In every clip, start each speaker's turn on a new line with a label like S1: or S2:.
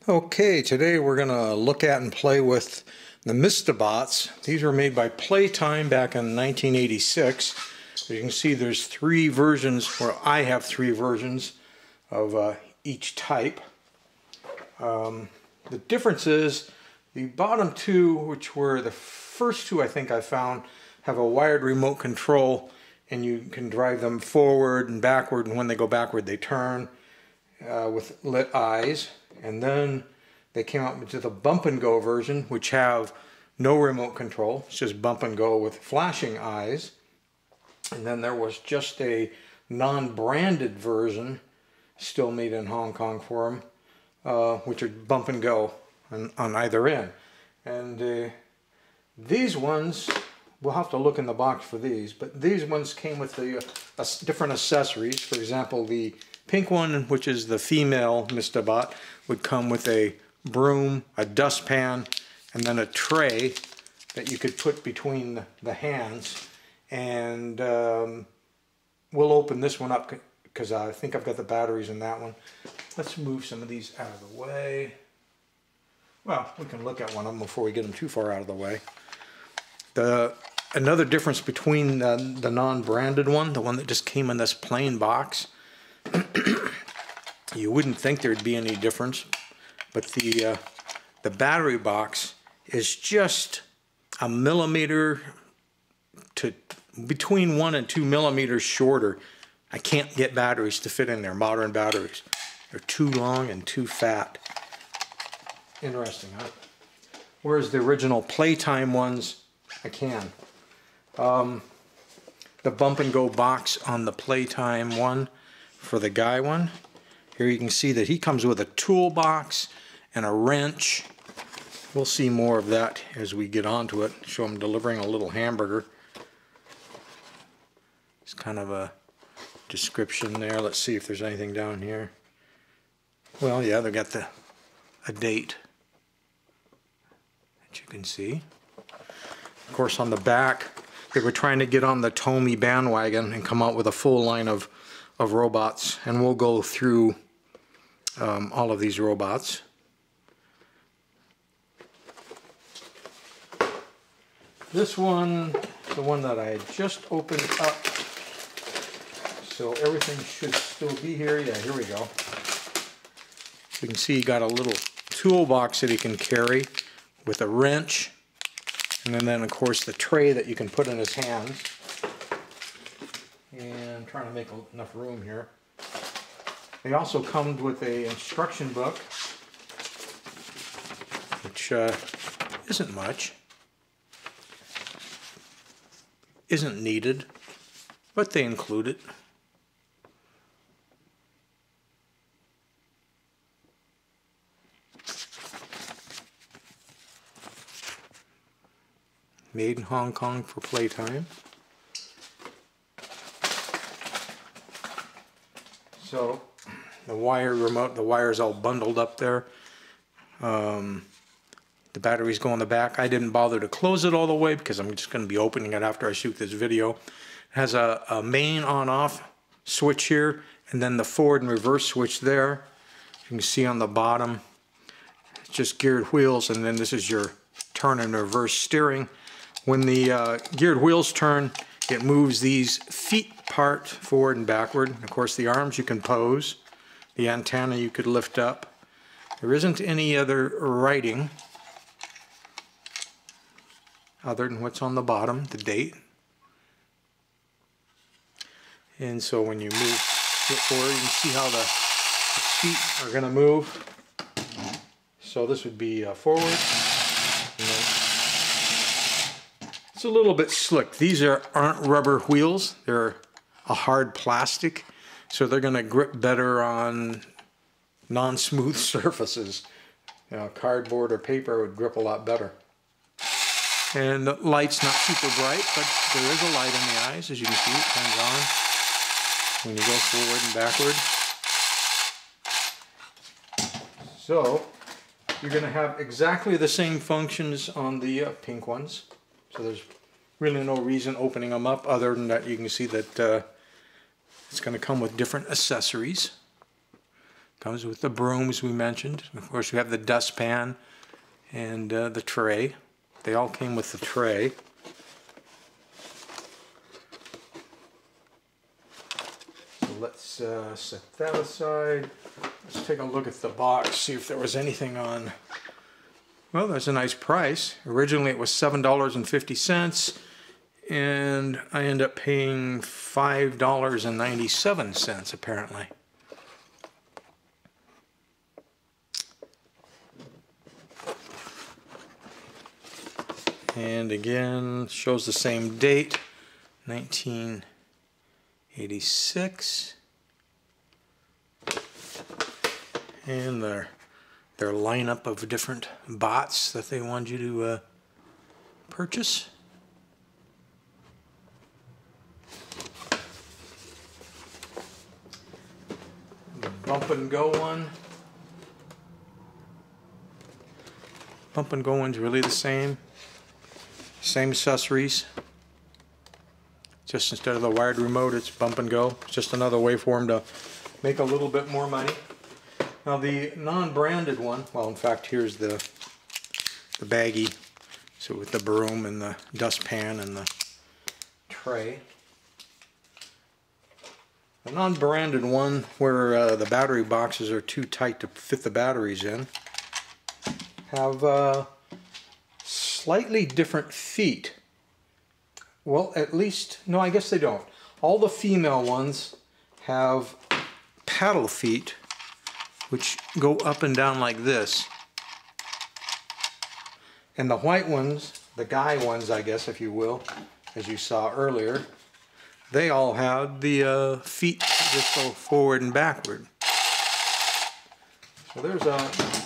S1: Okay, today we're going to look at and play with the Mysta Bots. These were made by Playtime back in 1986. As you can see, there's three versions, or I have three versions of each type. The difference is the bottom two, which were the first two I think I found, have a wired remote control, and you can drive them forward and backward, and when they go backward they turn with lit eyes. And then they came out with the bump and go version, which have no remote control. It's just bump and go with flashing eyes. And then there was just a non-branded version, still made in Hong Kong for them, which are bump and go on either end. And these ones, we'll have to look in the box for these, but these ones came with the different accessories. For example, the pink one, which is the female Mysta Bot, would come with a broom, a dustpan, and then a tray that you could put between the hands. And we'll open this one up because I think I've got the batteries in that one. Let's move some of these out of the way. Well, we can look at one of them before we get them too far out of the way. Another difference between the non-branded one, the one that just came in this plain box, you wouldn't think there'd be any difference, but the battery box is just a millimeter to between 1 and 2 millimeters shorter. I can't get batteries to fit in there, modern batteries. They're too long and too fat. Interesting, huh? Whereas the original Playtime ones, I can. The bump and go box on the Playtime one for the guy one, here you can see that he comes with a toolbox and a wrench. We'll see more of that as we get onto it. Show him delivering a little hamburger. It's kind of a description there. Let's see if there's anything down here. Well, yeah, they've got a date that you can see. Of course, on the back, they were trying to get on the Tomy bandwagon and come out with a full line of robots, and we'll go through all of these robots. This one, the one that I just opened up, so everything should still be here. Yeah, here we go. You can see he got a little toolbox that he can carry with a wrench, and then of course the tray that you can put in his hands. And I'm trying to make enough room here. They also come with an instruction book, which isn't much, isn't needed, but they include it. Made in Hong Kong for Playtime. So the wire remote, the wire's all bundled up there. The batteries go on the back. I didn't bother to close it all the way because I'm just going to be opening it after I shoot this video. It has a main on-off switch here, and then the forward and reverse switch there. You can see on the bottom, it's just geared wheels, and then this is your turn and reverse steering. When the geared wheels turn, it moves these feet part forward and backward. Of course, the arms you can pose. The antenna you could lift up. There isn't any other writing other than what's on the bottom, the date. And so when you move it forward, you can see how the feet are going to move. So this would be forward. And then it's a little bit slick. These aren't rubber wheels. They're a hard plastic, so they're going to grip better on non-smooth surfaces. You know, cardboard or paper would grip a lot better. And the light's not super bright, but there is a light in the eyes. As you can see, it turns on when you go forward and backward. So you're going to have exactly the same functions on the pink ones. So there's really no reason opening them up other than that you can see that it's going to come with different accessories. Comes with the broom, as we mentioned. Of course, we have the dustpan and the tray. They all came with the tray. So let's set that aside. Let's take a look at the box, see if there was anything on. Well, there's a nice price. Originally it was $7.50, and I end up paying $5.97 apparently. And again, shows the same date, 1986. And their lineup of different bots that they want you to purchase. The bump and go one. Bump and go one's really the same. Same accessories. Just instead of the wired remote, it's bump and go. It's just another way for them to make a little bit more money. Now the non-branded one, well, in fact, here's the baggie. So with the broom and the dustpan and the tray. The non-branded one, where the battery boxes are too tight to fit the batteries in, have slightly different feet. Well, at least, no, I guess they don't. All the female ones have paddle feet, which go up and down like this. And the white ones, the guy ones, I guess, if you will, as you saw earlier, they all have the feet that just go forward and backward. So there's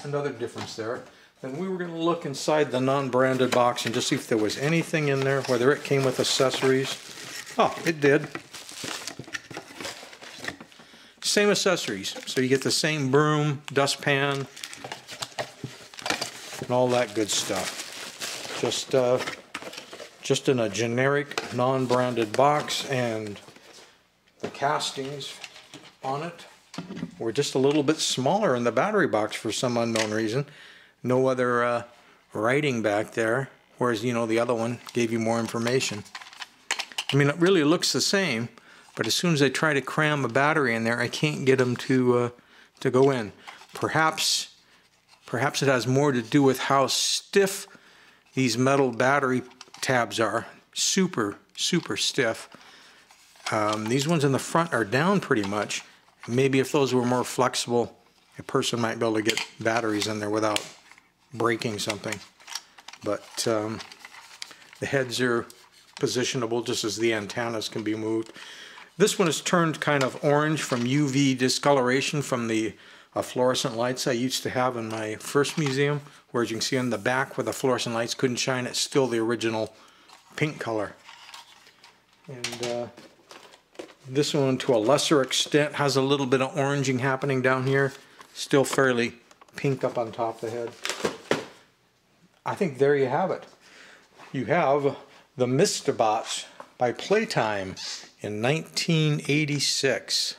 S1: another difference there. Then we were going to look inside the non-branded box and just see if there was anything in there, whether it came with accessories. Oh, it did. Same accessories. So you get the same broom, dustpan, and all that good stuff. Just in a generic non-branded box, and the castings on it were just a little bit smaller in the battery box for some unknown reason. No other writing back there, whereas, you know, the other one gave you more information. I mean, it really looks the same, but as soon as I try to cram a battery in there, I can't get them to go in. Perhaps it has more to do with how stiff these metal battery tabs are. Super stiff. These ones in the front are down pretty much. Maybe if those were more flexible, a person might be able to get batteries in there without breaking something. But the heads are positionable just as the antennas can be moved. This one is turned kind of orange from UV discoloration from the fluorescent lights I used to have in my first museum, where as you can see on the back where the fluorescent lights couldn't shine, it's still the original pink color. And this one, to a lesser extent, has a little bit of oranging happening down here. Still fairly pink up on top of the head. I think there you have it. You have the Mysta Bots by Playtime in 1986.